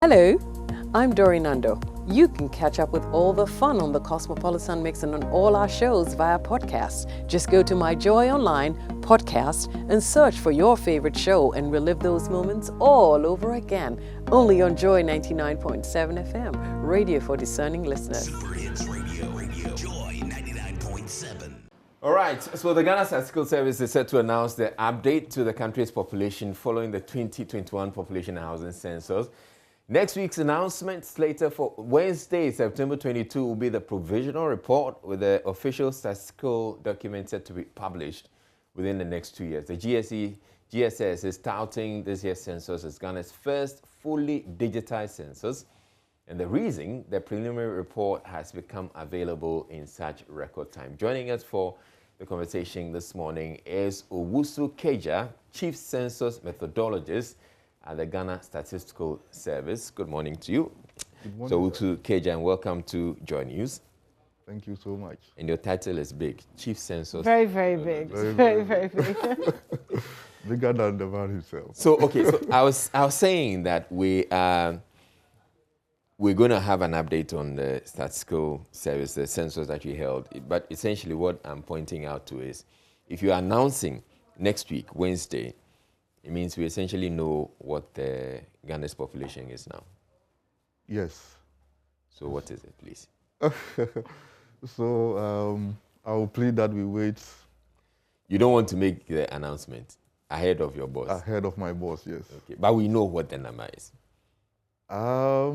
Hello, I'm Dori Nando. You can catch up with all the fun on the Cosmopolitan Mix and on all our shows via podcast. Just go to My Joy Online podcast and search for your favorite show and relive those moments all over again. Only on Joy 99.7 FM, radio for discerning listeners. Super Hits Radio, Joy 99.7. All right, so the Ghana Statistical Service is set to announce the update to the country's population following the 2021 Population and Housing Census. Next week's announcement, slated for Wednesday, September 22, will be the provisional report with the official statistical document set to be published within the next 2 years. The GSS is touting this year's census as Ghana's first fully digitized census, and the reason the preliminary report has become available in such record time. Joining us for the conversation this morning is Owusu Keja, Chief Census Methodologist at the Ghana Statistical Service. Good morning to you. Good morning. So Owusu Keja, and welcome to JoyNews. Thank you so much. And your title is big, Chief Census. Very, very big. Very big. Bigger than the man himself. So okay, so I was saying that we're going to have an update on the Statistical Service, the census that you held. But essentially, what I'm pointing out to is, if you're announcing next week, Wednesday, it means we essentially know what the Ghana's population is now. Yes. So what is it, please? So I will plead that we wait. You don't want to make the announcement ahead of your boss? Ahead of my boss, yes. Okay, but we know what the number is. I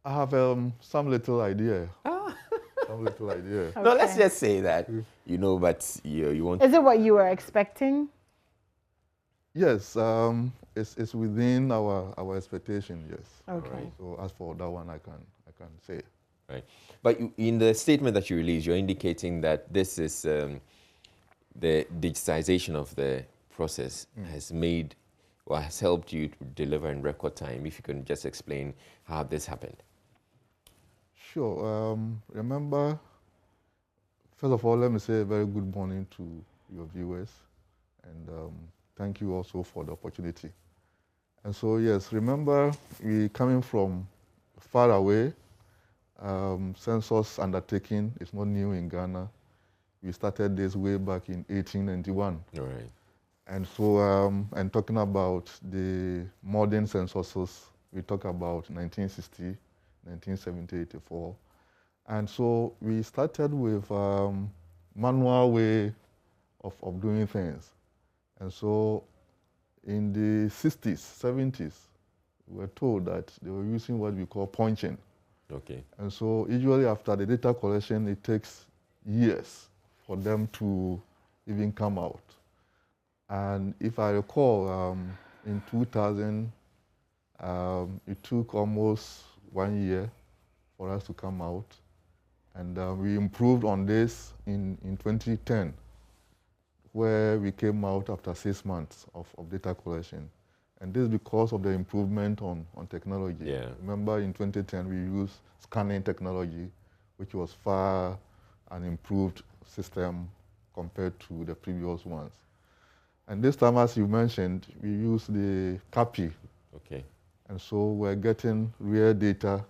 have some little idea. Some little idea. No, let's just say that, you know, but you want... Is it what you were expecting? Yes, it's within our expectation, yes. Okay. Right. So as for that one, I can say. Right. But in the statement that you released, you're indicating that this is the digitization of the process has made or has helped you to deliver in record time. If you can just explain how this happened. Sure. Remember, first of all, let me say a very good morning to your viewers, and thank you also for the opportunity. And so, yes, remember, we coming from far away. Census undertaking is not new in Ghana. We started this way back in 1891. All right. And so, and talking about the modern censuses, we talk about 1960, 1970, 84. And so we started with manual way of doing things. And so in the 60s, 70s, we were told that they were using what we call punching. Okay. And so usually after the data collection, it takes years for them to even come out. And if I recall, in 2000, it took almost 1 year for us to come out. And we improved on this in 2010, where we came out after 6 months of data collection. And this is because of the improvement on technology. Yeah. Remember, in 2010, we used scanning technology, which was far an improved system compared to the previous ones. And this time, as you mentioned, we used the CAPI. Okay. And so we're getting real data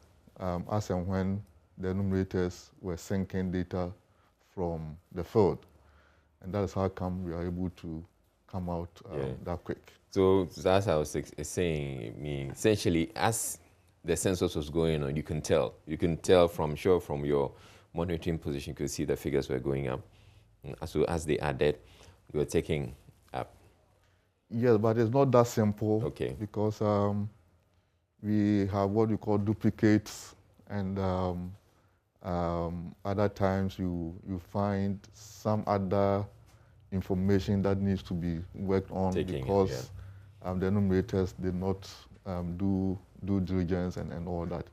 as and when the enumerators were syncing data from the field. And that is how come we are able to come out that quick. So as I was saying, I mean, essentially, as the census was going on, you can tell from your monitoring position, you could see the figures were going up. So as they added, they were taking up. Yes, but it's not that simple. Okay. Because we have what we call duplicates, and other times you find some other information that needs to be worked on because the enumerators did not do due diligence and all that.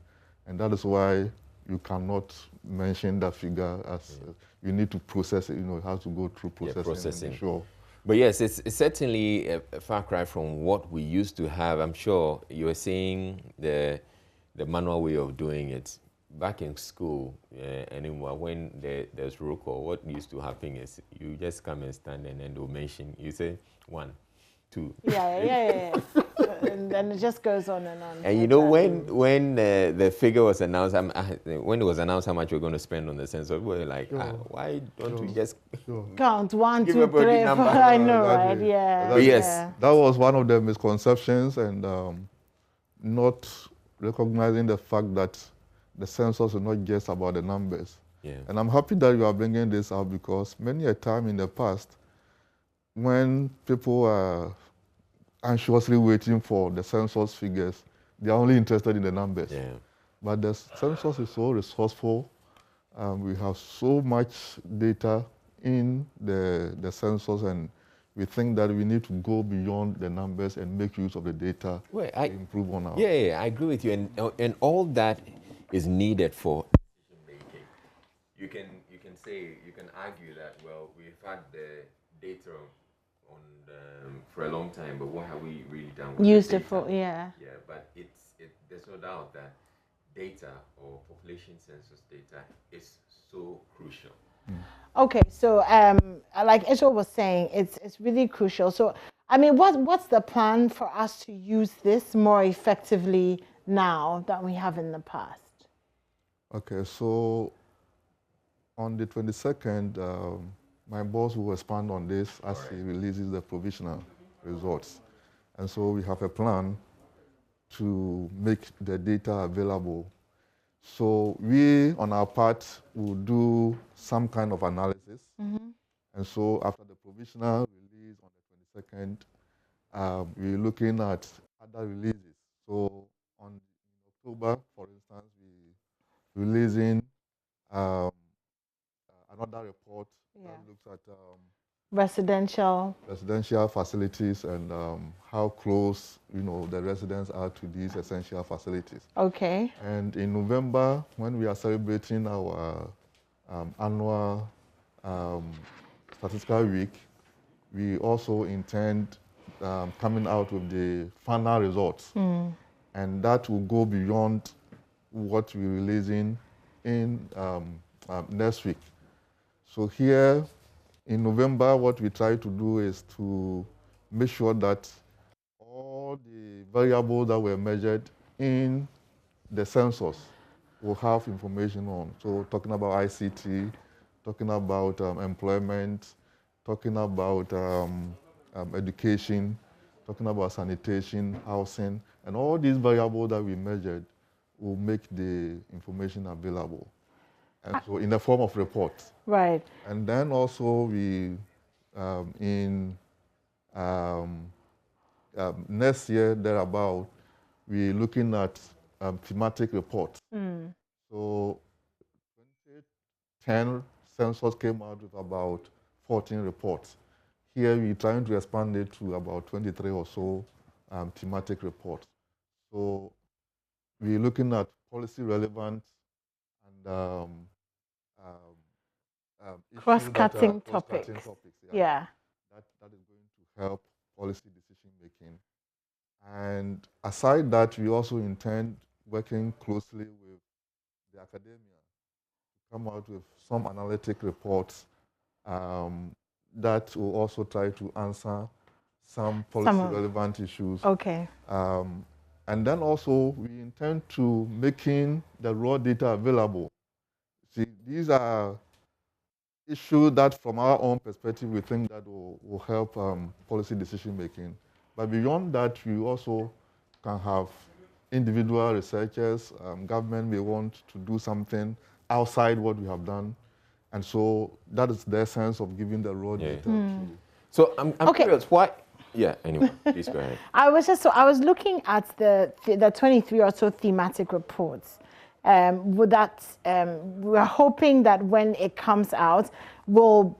And that is why you cannot mention that figure as you need to process it, it has to go through processing. Sure. But yes, it's certainly a far cry from what we used to have. I'm sure you were saying the manual way of doing it. Back in school, anymore, when there's roll call, what used to happen is you just come and stand and then they'll mention, you say 1, 2. Yeah. and then it just goes on and on. And you know, when the figure was announced, when it was announced how much we're going to spend on the census, we were like, why don't we just count 1, give 2, a body 3, 4? number? I know, right? Exactly. Yeah. But yes. Yeah. That was one of the misconceptions, and not recognizing the fact that the census is not just about the numbers. Yeah. And I'm happy that you are bringing this up, because many a time in the past, when people are anxiously waiting for the census figures, they are only interested in the numbers. Yeah. But the census is so resourceful. We have so much data in the census, and we think that we need to go beyond the numbers and make use of the data Well, to improve on our... Yeah, I agree with you. And all that is needed for decision making. You can argue that, well, we've had the data on for a long time, but what have we really done with Used the it data? for, yeah. Yeah, but there's no doubt that data or population census data is so crucial. Okay, so like Israel was saying, it's really crucial. So, I mean, what's the plan for us to use this more effectively now than we have in the past? Okay, so on the 22nd, my boss will expand on this as he releases the provisional results. And so we have a plan to make the data available. So we, on our part, will do some kind of analysis. And so after the provisional release on the 22nd, we're looking at other releases. So in October, for instance, we're releasing another report that looks at Residential facilities and how close the residents are to these essential facilities. Okay. And in November, when we are celebrating our annual statistical week, we also intend coming out with the final results. And that will go beyond what we're releasing in next week. So here in November, what we try to do is to make sure that all the variables that were measured in the census will have information on. So talking about ICT, talking about employment, talking about education, talking about sanitation, housing, and all these variables that we measured will make the information available. And so in the form of reports. Right. And then also we, next year, thereabout, we're looking at thematic reports. So 2010 census came out with about 14 reports. Here we're trying to expand it to about 23 or so thematic reports. So we're looking at policy relevant and cross-cutting topics. Yeah. That is going to help policy decision making. And aside that, we also intend working closely with the academia to come out with some analytic reports that will also try to answer some policy relevant issues. Okay. And then also we intend to making the raw data available. See, these are issues that from our own perspective we think that will help policy decision making. But beyond that, we also can have individual researchers, government may want to do something outside what we have done. And so that is the essence of giving the raw data. So I'm curious, why? Yeah, anyway, please go ahead. I was looking at the 23 or so thematic reports. We're hoping that when it comes out, will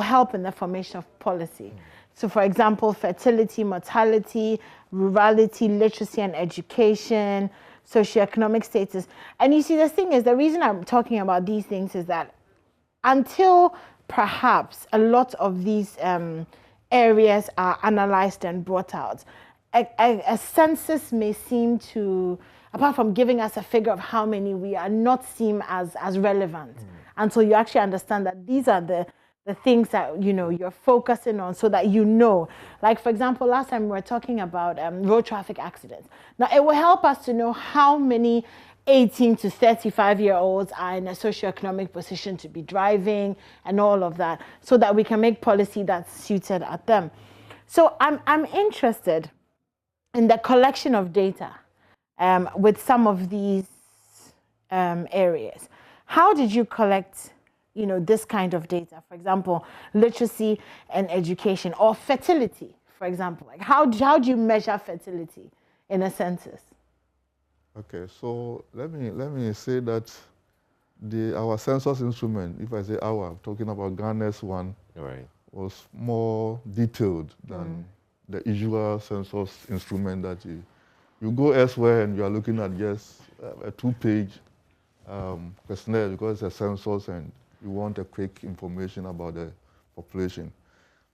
help in the formation of policy. So, for example, fertility, mortality, rurality, literacy and education, socioeconomic status. And you see, the thing is, the reason I'm talking about these things is that until perhaps a lot of these areas are analyzed and brought out, a census may seem to, apart from giving us a figure of how many we are, not seem as relevant until you actually understand that these are the the things that you're focusing on, so that like for example, last time we were talking about road traffic accidents. Now it will help us to know how many 18 to 35-year-olds are in a socioeconomic position to be driving and all of that, so that we can make policy that's suited at them. So I'm interested in the collection of data with some of these areas. How did you collect this kind of data? For example, literacy and education, or fertility, for example. Like how do you measure fertility in a census? Okay, so let me say that our census instrument, if I say our, I'm talking about Ghana's one, Right. was more detailed than the usual census instrument that you go elsewhere and you are looking at just a 2-page questionnaire, because it's a census and you want a quick information about the population.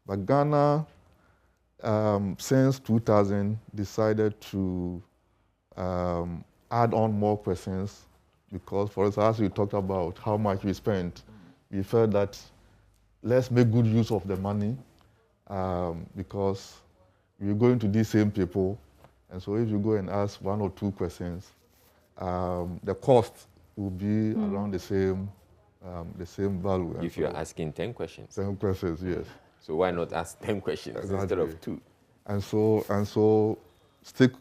But Ghana, since 2000, decided to add on more questions, because, for instance, as we talked about how much we spent, we felt that let's make good use of the money, because we're going to these same people, and so if you go and ask 1 or 2 questions, the cost will be around the same value. If you're asking 10 questions. 10 questions, yes. So why not ask 10 questions instead of 2? And so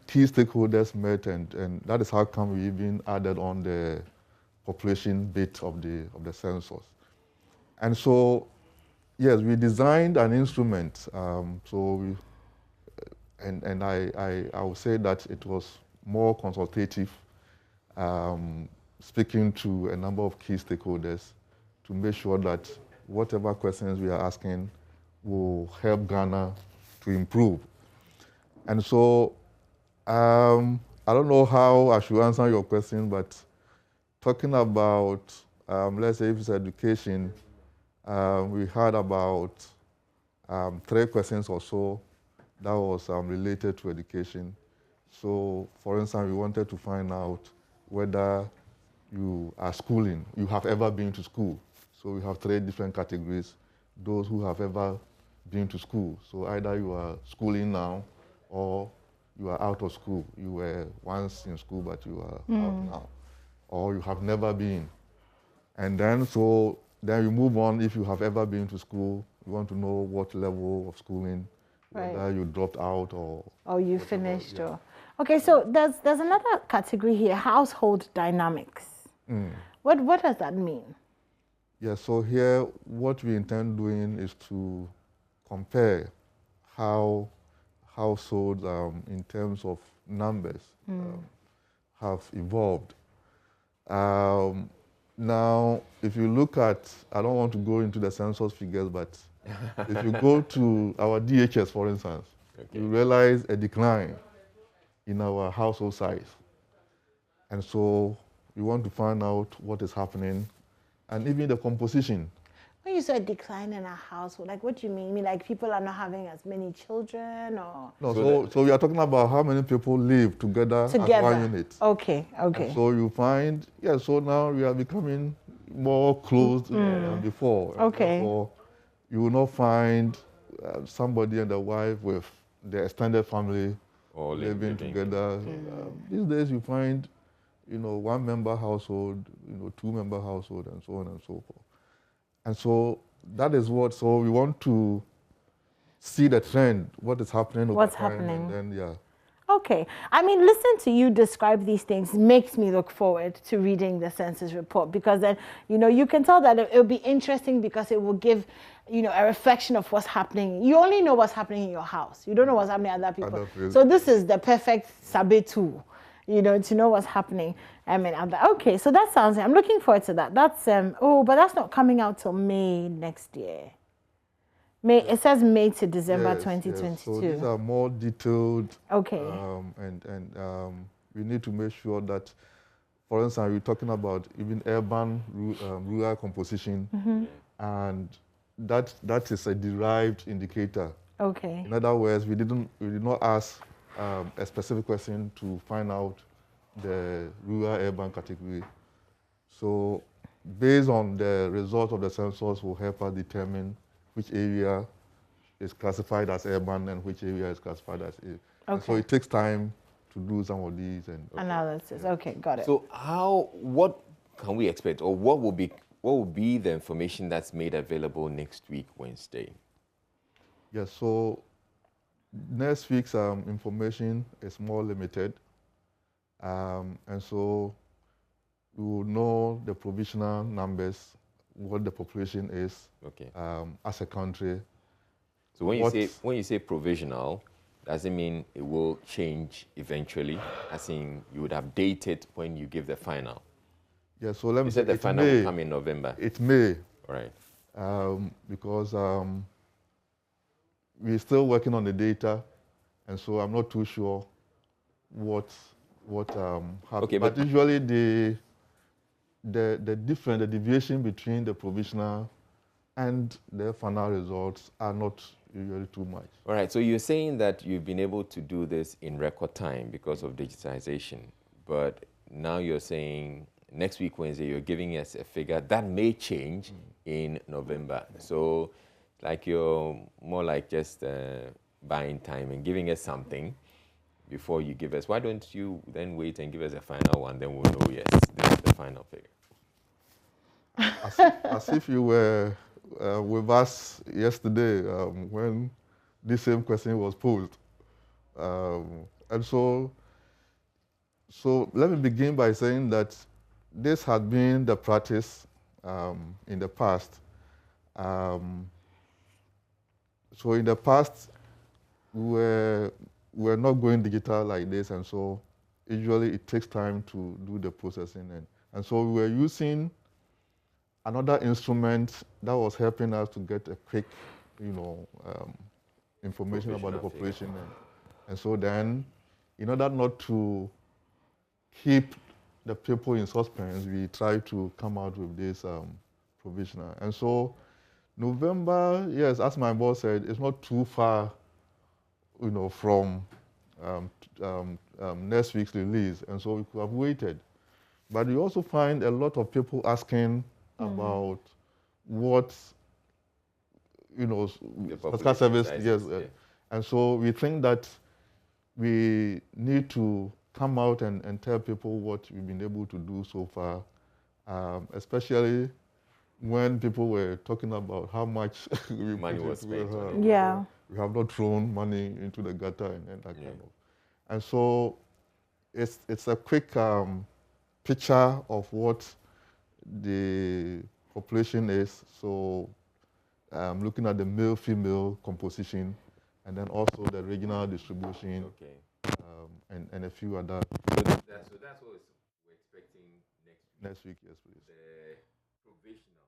key stakeholders met, and that is how come we even added on the population bit of the census. And so, yes, we designed an instrument. I would say that it was more consultative, speaking to a number of key stakeholders to make sure that whatever questions we are asking will help Ghana to improve. And so, I don't know how I should answer your question, but talking about, let's say if it's education, we had about 3 questions or so that was related to education. So, for instance, we wanted to find out whether you are schooling, you have ever been to school. So we have 3 different categories. Those who have ever been to school. So either you are schooling now, or you are out of school. You were once in school, but you are out now. Or you have never been. And then you move on. If you have ever been to school, you want to know what level of schooling, whether you dropped out or you finished. Yeah. Okay, so there's another category here, household dynamics. What does that mean? Yeah, so here what we intend doing is to compare how households in terms of numbers have evolved. Now, if you look at, I don't want to go into the census figures, but if you go to our DHS, for instance, you realize a decline in our household size. And so we want to find out what is happening, and even the composition. When you say a decline in a household, like what do you mean? You mean like people are not having as many children, or? No, so we are talking about how many people live together as one unit. Okay. And so you find, so now we are becoming more closed than before. Okay. Therefore, you will not find somebody and the wife with the extended family all living together. These days you find, 1-member household, 2-member household, and so on and so forth. And so that is so we want to see the trend, what is happening over time, and then, Okay. I mean, listen to you describe these things makes me look forward to reading the census report, because then, you can tell that it'll be interesting, because it will give, a reflection of what's happening. You only know what's happening in your house. You don't know what's happening at other people. So this is the perfect Sabe tool, to know what's happening. Okay, so that sounds, I'm looking forward to that. That's, but that's not coming out till May next year. It says May to December 2022. Yes. So these are more detailed. Okay. And we need to make sure that, for instance, we're talking about even urban rural composition, and that is a derived indicator. Okay. In other words, we did not ask a specific question to find out the rural urban category. So based on the results of the census, will help us determine which area is classified as urban and which area is classified as and so Okay. it takes time to do some of these and Analysis. Okay, got it. So what can we expect, or what will be the information that's made available next week, Wednesday? yes. So next week's information is more limited, and so we will know the provisional numbers, what the population is Okay. as a country. So when you say provisional, does it mean it will change eventually? As in, you would update it when you give the final? Yeah, so let me You say said the it final may, will come in November. It may, All right. because we're still working on the data, and so I'm not too sure what happened. Okay, but but usually the deviation between the provisional and the final results are not usually too much. all right. So you're saying that you've been able to do this in record time because of digitization, but now you're saying next week Wednesday you're giving us a figure that may change in November. So, like you're more like just buying time and giving us something before you give us. Why don't you then wait and give us a final one? Then we'll know, yes, this is the final figure. As if you were with us yesterday when this same question was posed. And so let me begin by saying that this has been the practice in the past. So in the past, we were not going digital like this, and so usually it takes time to do the processing. And so we were using another instrument that was helping us to get a quick, information about the population. And so then, in order not to keep the people in suspense, we try to come out with this provisional. And so November, yes, as my boss said, it's not too far, from next week's release. And so we could have waited. But we also find a lot of people asking about what, Statistical Service, yes. And so we think that we need to come out and tell people what we've been able to do so far, especially when people were talking about how much Money was spent. Yeah. we have not thrown money into the gutter and that kind of. And so it's a quick picture of what the population is. So looking at the male-female composition, and then also the regional distribution, and a few other. So that's what we're expecting next week. Yes, please. The provisional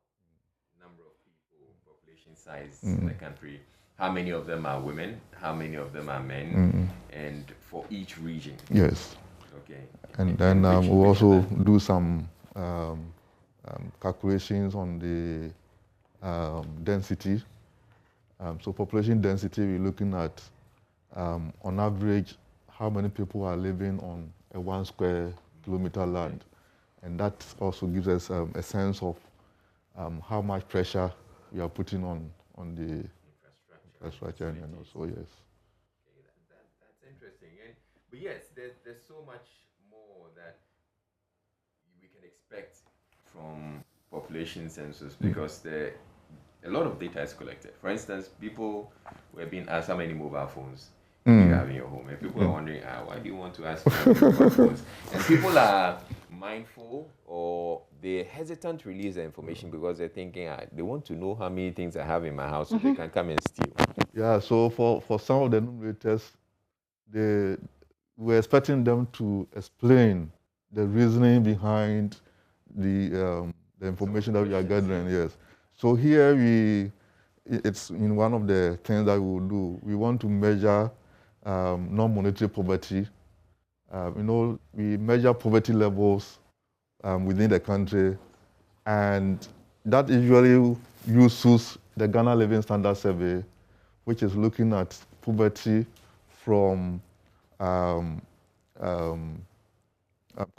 number of people, population size in the country. How many of them are women? How many of them are men? And for each region. Yes. Okay. And then we'll also do some calculations on the density. So population density, we're looking at, on average, how many people are living on a 1 square kilometer land. And that also gives us a sense of how much pressure we are putting on the infrastructure and also, yes. Okay, that's interesting. But yes, there's so much more that we can expect from population census because a lot of data is collected. For instance, people were being asked how many mobile phones you have in your home. And people are wondering, why do you want to ask for mobile phones? And people are mindful or they're hesitant to release the information because they're thinking they want to know how many things I have in my house so they can come and steal. Yeah, so for some of the enumerators, we're expecting them to explain the reasoning behind the information that we are gathering, yes. So here it's in one of the things that we will do. We want to measure non-monetary poverty. We measure poverty levels within the country, and that usually uses the Ghana Living Standard Survey, which is looking at poverty from a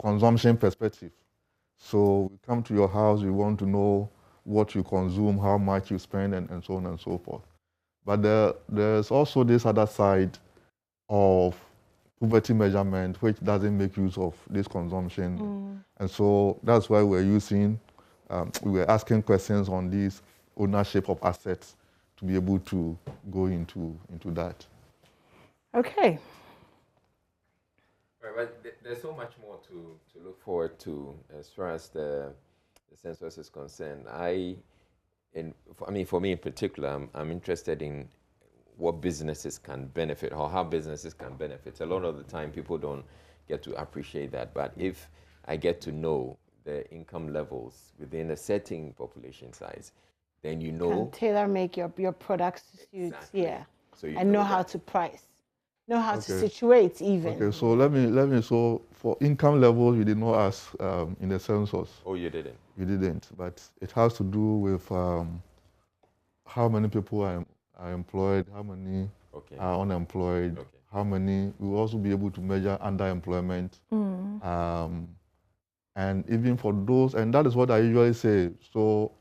consumption perspective. So we come to your house, we want to know what you consume, how much you spend, and so on and so forth. But there's also this other side of poverty measurement, which doesn't make use of this consumption. And so that's why we were asking questions on this ownership of assets to be able to go into that. Okay. Right, but there's so much more to look forward to as far as the census is concerned. For me in particular, I'm interested in what businesses can benefit or how businesses can benefit. A lot of the time, people don't get to appreciate that. But if I get to know the income levels within a certain population size, then you know. Can tailor make your products to suit, Exactly. yeah. So you and know how to price, know how to situate even. Okay, so let me. So for income levels, we did not ask in the census. Oh, you didn't. We didn't, but it has to do with how many people are employed, how many are unemployed, how many. We will also be able to measure underemployment, and even for those, and that is what I usually say. So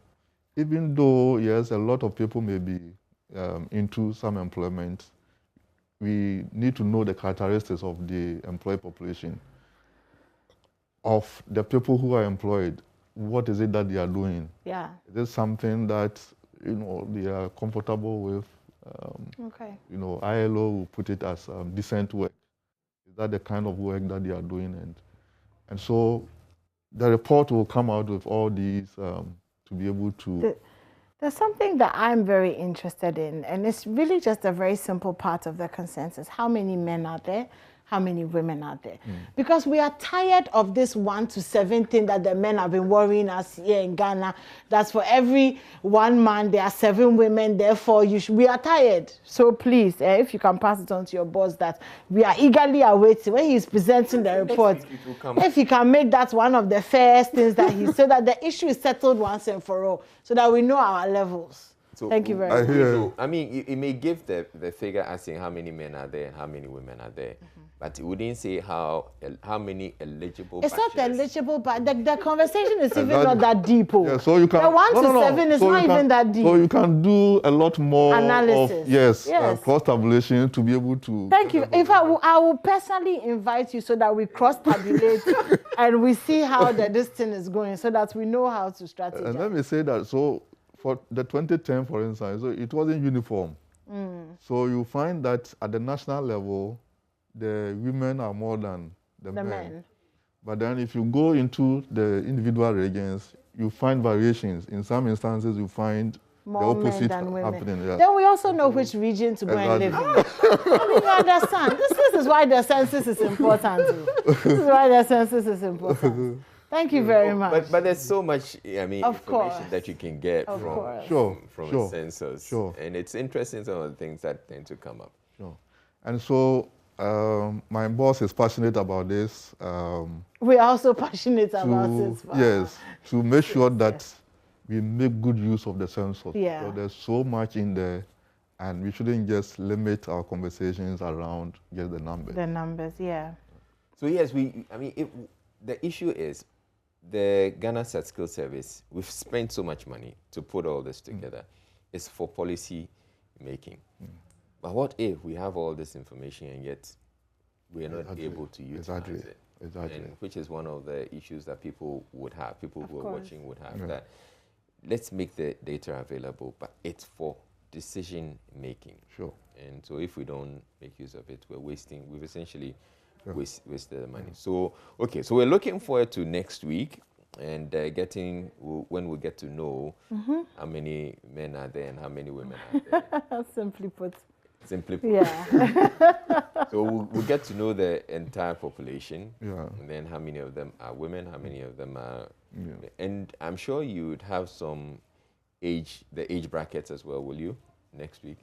even though yes, a lot of people may be into some employment, we need to know the characteristics of the employed population. Of the people who are employed, what is it that they are doing? Yeah. Is it something that they are comfortable with? ILO will put it as decent work. Is that the kind of work that they are doing? And so the report will come out with all these to be able to. There's something that I'm very interested in, and it's really just a very simple part of the consensus. How many men are there? How many women are there? Because we are tired of this 1 to 7 thing that the men have been worrying us here in Ghana. That's for every 1 man, there are 7 women. Therefore, we are tired. So please, if you can pass it on to your boss, that we are eagerly awaiting when he's presenting the report. If he can make that one of the first things that so that the issue is settled once and for all, so that we know our levels. So thank you very much. So, it may give the figure asking how many men are there, how many women are there. But it wouldn't say how many eligible. It's not eligible, but the conversation is even not that deep. Yeah, so you can. The 1 to 7 is not even that deep. So you can do a lot more analysis. Of cross tabulation to be able to. Thank you. In fact, I will personally invite you so that we cross tabulate and we see how this thing is going, so that we know how to strategize. And let me say that for the 2010, for instance, so it wasn't uniform. So you find that at the national level, the women are more than the men. But then if you go into the individual regions, you find variations. In some instances, you find more the opposite men than women. happening. Yeah. Then we also know which region to go and live in. You understand? This is why the census is important. This is why the census is important. Thank you very much. But there's so much, information that you can get from a census. And it's interesting, some of the things that tend to come up. And so my boss is passionate about this. We're also passionate about this. Yes, to make sure that we make good use of the census. Yeah. So there's so much in there, and we shouldn't just limit our conversations around just the numbers. The numbers, yeah. So yes, the issue is the Ghana Statistical Service, we've spent so much money to put all this together. It's for policy making. But what if we have all this information and yet we are not able to utilize it? Exactly. And which is one of the issues that people would have, people who are watching would have, that let's make the data available, but it's for decision making. And so if we don't make use of it, we've essentially wasted the money. So, so we're looking forward to next week and when we get to know how many men are there and how many women are there. Simply put. Yeah. So we'll get to know the entire population. And then how many of them are women, how many of them are and I'm sure you would have the age brackets as well, will you, next week?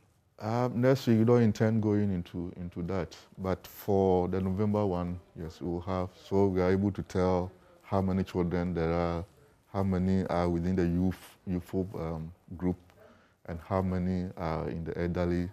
Next week, we don't intend going into that. But for the November one, yes, we will have. So we are able to tell how many children there are, how many are within the youthful group, and how many are in the elderly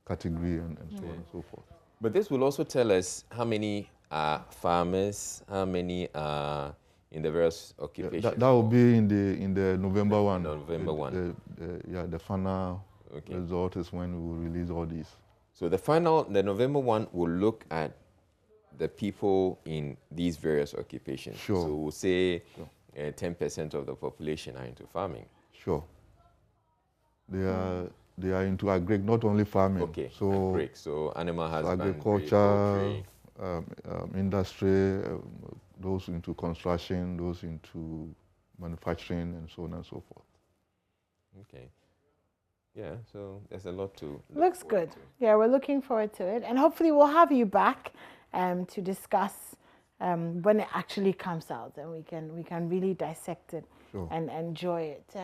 category, and so on and so forth. But this will also tell us how many are farmers, how many are, in the various occupations? That will be in the November one. November one. The final result is when we will release all these. So the November one will look at the people in these various occupations. Sure. So we'll say 10% of the population are into farming. Sure. They are into agri, not only farming. Okay. So agri, so animal husbandry, agriculture, industry, those into construction, those into manufacturing, and so on and so forth. Okay. Yeah, so there's a lot to Looks good. Yeah, we're looking forward to it. And hopefully we'll have you back to discuss when it actually comes out, and we can really dissect it and enjoy it.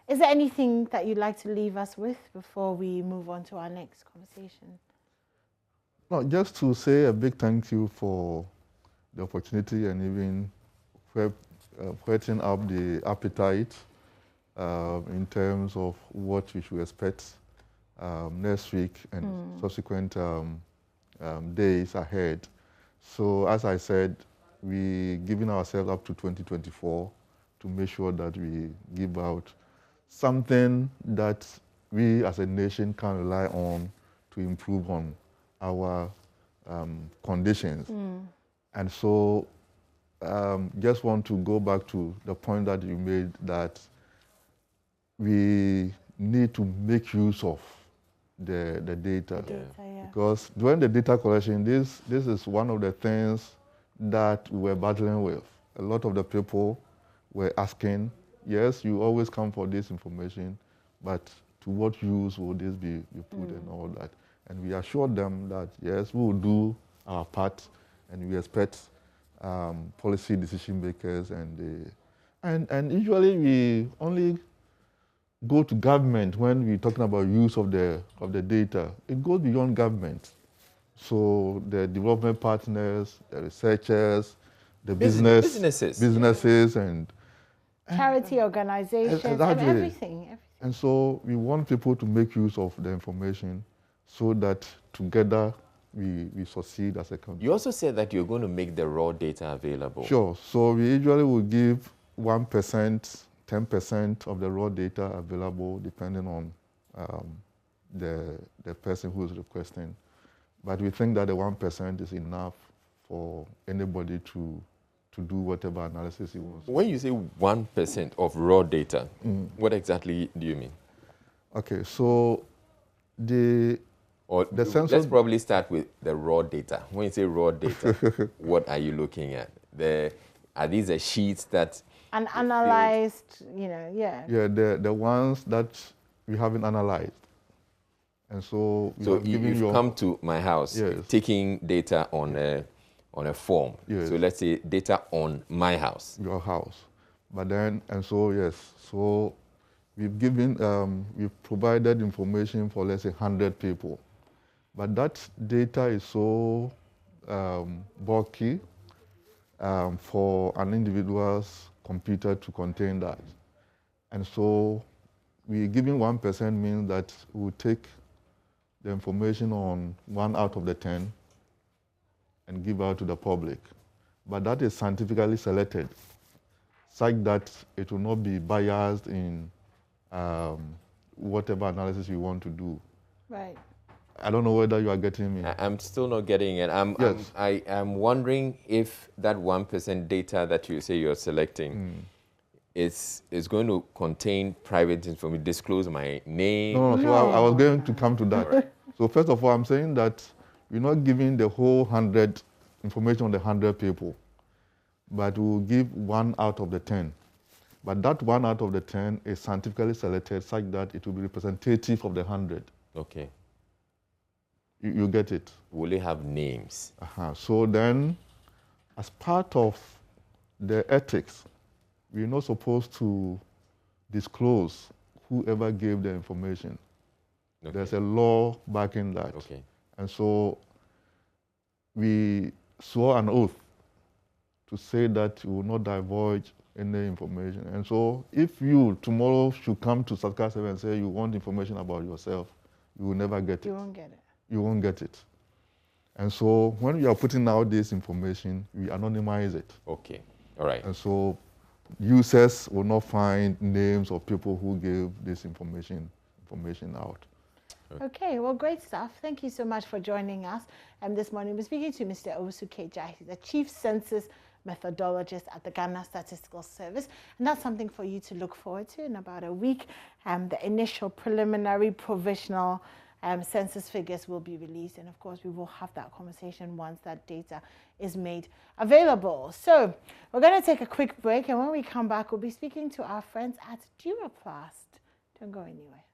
Is there anything that you'd like to leave us with before we move on to our next conversation? No, just to say a big thank you for the opportunity and even whetting up the appetite in terms of what we should expect next week and subsequent days ahead. So as I said, we're giving ourselves up to 2024 to make sure that we give out something that we as a nation can rely on to improve on our conditions. And so just want to go back to the point that you made, that we need to make use of the data. Because during the data collection, this is one of the things that we were battling with. A lot of the people were asking, yes, you always come for this information, but to what use will this be put and all that? And we assured them that, yes, we will do our part, and we expect policy decision makers and usually we only go to government when we're talking about use of the data. It goes beyond government. So the development partners, the researchers, the businesses and charity organizations, and everything. And so we want people to make use of the information so that together we succeed as a country. You also said that you're going to make the raw data available. Sure. So we usually will give 1%, 10% of the raw data available depending on the person who is requesting. But we think that the 1% is enough for anybody to do whatever analysis he wants. When you say 1% of raw data, what exactly do you mean? Okay, so the census... Let's probably start with the raw data. When you say raw data, what are you looking at? Are these the sheets that... And analyzed, Yeah, the ones that we haven't analyzed. And so... you've come to my house, taking data on a form. Yes. So let's say data on my house. Your house. But then, and so, yes. So we've provided information for, let's say, 100 people. But that data is so bulky for an individual's computer to contain that. And so we giving 1% means that we take the information on 1 out of the 10 and give out to the public. But that is scientifically selected, such that it will not be biased in whatever analysis you want to do. Right. I don't know whether you are getting me. I'm still not getting it. I'm wondering if that 1% data that you say you're selecting is going to contain private information, disclose my name. No. So I was going to come to that. Right. So first of all, I'm saying that we're not giving the whole 100 information on the 100 people, but we'll give 1 out of the 10. But that 1 out of the 10 is scientifically selected such that it will be representative of the 100. Okay. You get it? Will it have names? So then, as part of the ethics, we're not supposed to disclose whoever gave the information. Okay. There's a law backing that. Okay. And so we swore an oath to say that we will not divulge any information. And so if you tomorrow should come to Statistical Service and say you want information about yourself, you will never get it. You won't get it. You won't get it. And so when we are putting out this information, we anonymize it. Okay. All right. And so users will not find names of people who gave this information out. Okay, well, great stuff. Thank you so much for joining us. This morning, we're speaking to Mr. Owusu Keja. He's the Chief Census Methodologist at the Ghana Statistical Service. And that's something for you to look forward to in about a week. The initial preliminary provisional census figures will be released. And of course, we will have that conversation once that data is made available. So we're going to take a quick break. And when we come back, we'll be speaking to our friends at Duraplast. Don't go anywhere.